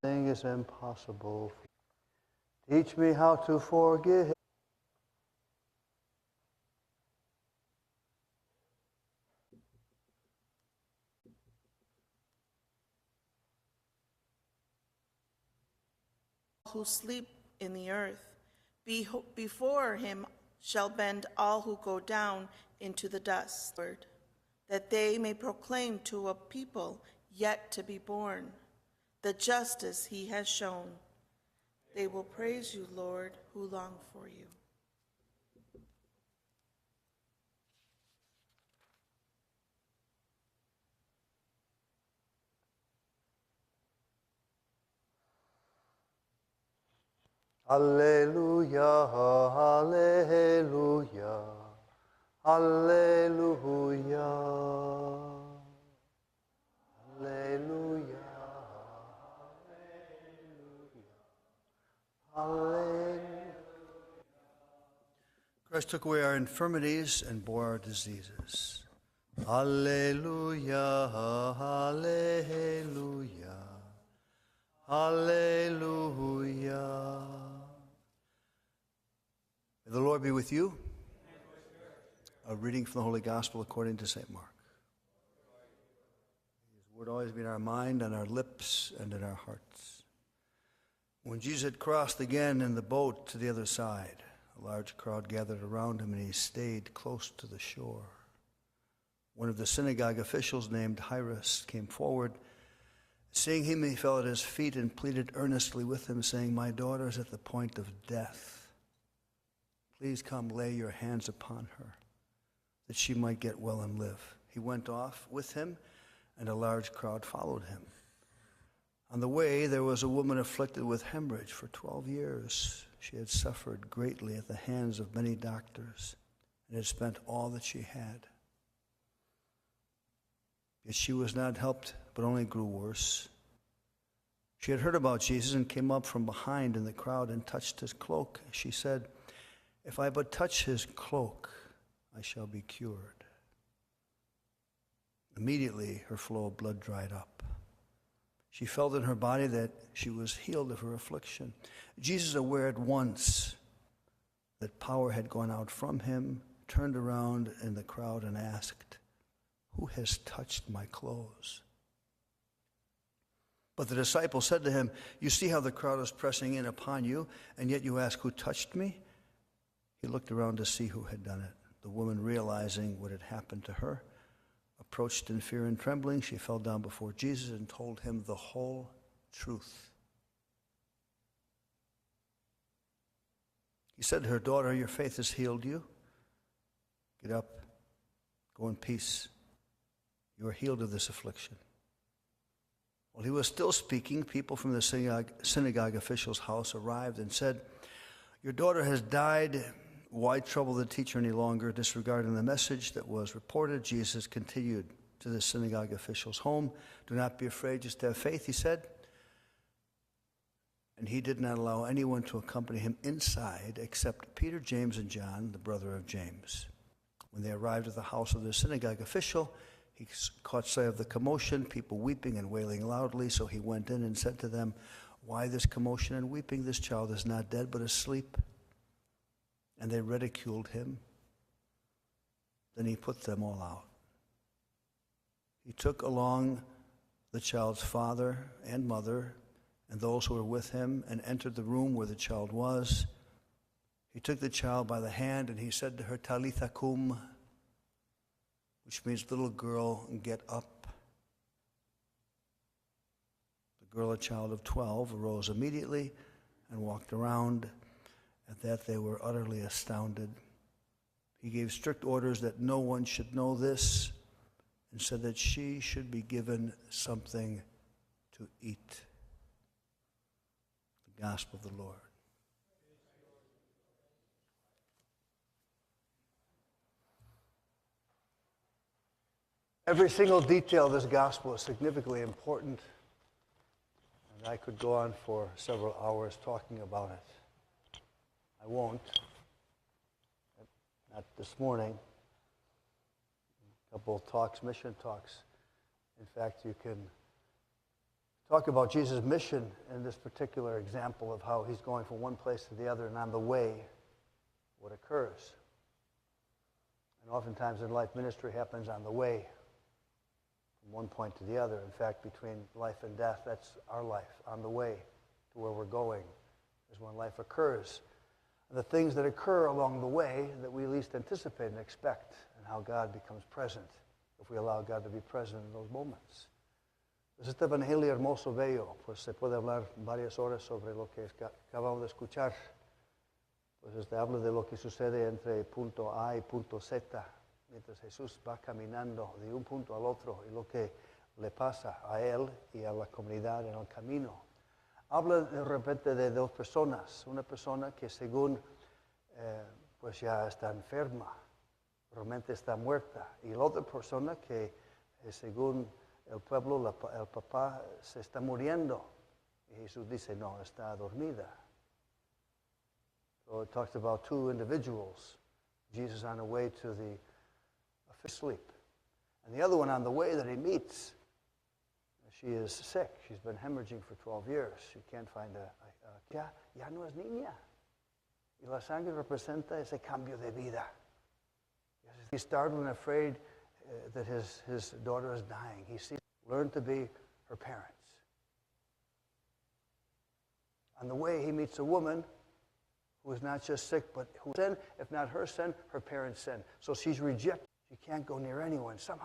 Nothing is impossible. Teach me how to forgive. Who sleep in the earth. Before him shall bend all who go down into the dust, that they may proclaim to a people yet to be born the justice he has shown. They will praise you, Lord, who long for you. Alleluia, alleluia, alleluia, alleluia, alleluia. Christ took away our infirmities and bore our diseases. Alleluia, alleluia, alleluia. May the Lord be with you. A reading from the Holy Gospel according to St. Mark. His word always be in our mind, on our lips, and in our hearts. When Jesus had crossed again in the boat to the other side, a large crowd gathered around him, and he stayed close to the shore. One of the synagogue officials named Jairus came forward. Seeing him, he fell at his feet and pleaded earnestly with him, saying, "My daughter is at the point of death. Please come lay your hands upon her, that she might get well and live." He went off with him, and a large crowd followed him. On the way, there was a woman afflicted with hemorrhage for 12 years. She had suffered greatly at the hands of many doctors and had spent all that she had. Yet she was not helped, but only grew worse. She had heard about Jesus and came up from behind in the crowd and touched his cloak. She said, "If I but touch his cloak, I shall be cured." Immediately her flow of blood dried up. She felt in her body that she was healed of her affliction. Jesus, aware at once that power had gone out from him, turned around in the crowd and asked, "Who has touched my clothes?" But the disciple said to him, "You see how the crowd is pressing in upon you, and yet you ask, 'Who touched me?'" He looked around to see who had done it. The woman, realizing what had happened to her, approached in fear and trembling. She fell down before Jesus and told him the whole truth. He said to her, "Daughter, your faith has healed you. Get up, go in peace. You are healed of this affliction." While he was still speaking, people from the synagogue official's house arrived and said, "Your daughter has died. Why trouble the teacher any longer?" Disregarding the message that was reported, Jesus continued to the synagogue official's home. "Do not be afraid, just have faith," he said. And he did not allow anyone to accompany him inside except Peter, James, and John, the brother of James. When they arrived at the house of the synagogue official, he caught sight of the commotion, people weeping and wailing loudly. So he went in and said to them, "Why this commotion and weeping? This child is not dead, but asleep." And they ridiculed him. Then he put them all out. He took along the child's father and mother and those who were with him and entered the room where the child was. He took the child by the hand and he said to her, "Talitha cum," which means, "Little girl, get up." The girl, a child of 12, arose immediately and walked around. At that they were utterly astounded. He gave strict orders that no one should know this and said that she should be given something to eat. The Gospel of the Lord. Every single detail of this gospel is significantly important, and I could go on for several hours talking about it. I won't, not this morning. A couple of talks, mission talks. In fact, you can Talk about Jesus' mission in this particular example of how he's going from one place to the other, and on the way, what occurs. And oftentimes in life, ministry happens on the way, from one point to the other. In fact, between life and death, that's our life. On the way to where we're going is when life occurs. And the things that occur along the way that we least anticipate and expect, and how God becomes present if we allow God to be present in those moments. Pues este evangelio hermoso, bello, pues se puede hablar varias horas sobre lo que acabamos de escuchar. Pues habla de lo que sucede entre punto A y punto Z, mientras Jesús va caminando de un punto al otro y lo que le pasa a él y a la comunidad en el camino. Habla de repente de dos personas, una persona que según pues ya está enferma, realmente está muerta, y la otra persona que según el pueblo, el papá se está muriendo, y Jesús dice, no, está dormida. So it talks about two individuals, Jesus on the way to the sleep, and the other one on the way that he meets. She is sick. She's been hemorrhaging for 12 years. She can't find ya no es niña. Y la sangre representa ese cambio de vida. He's startled and afraid that his daughter is dying. He sees, learn to be her parents. On the way, he meets a woman who is not just sick, but who sin, if not her sin, her parents' sin. So she's rejected. She can't go near anyone. Somehow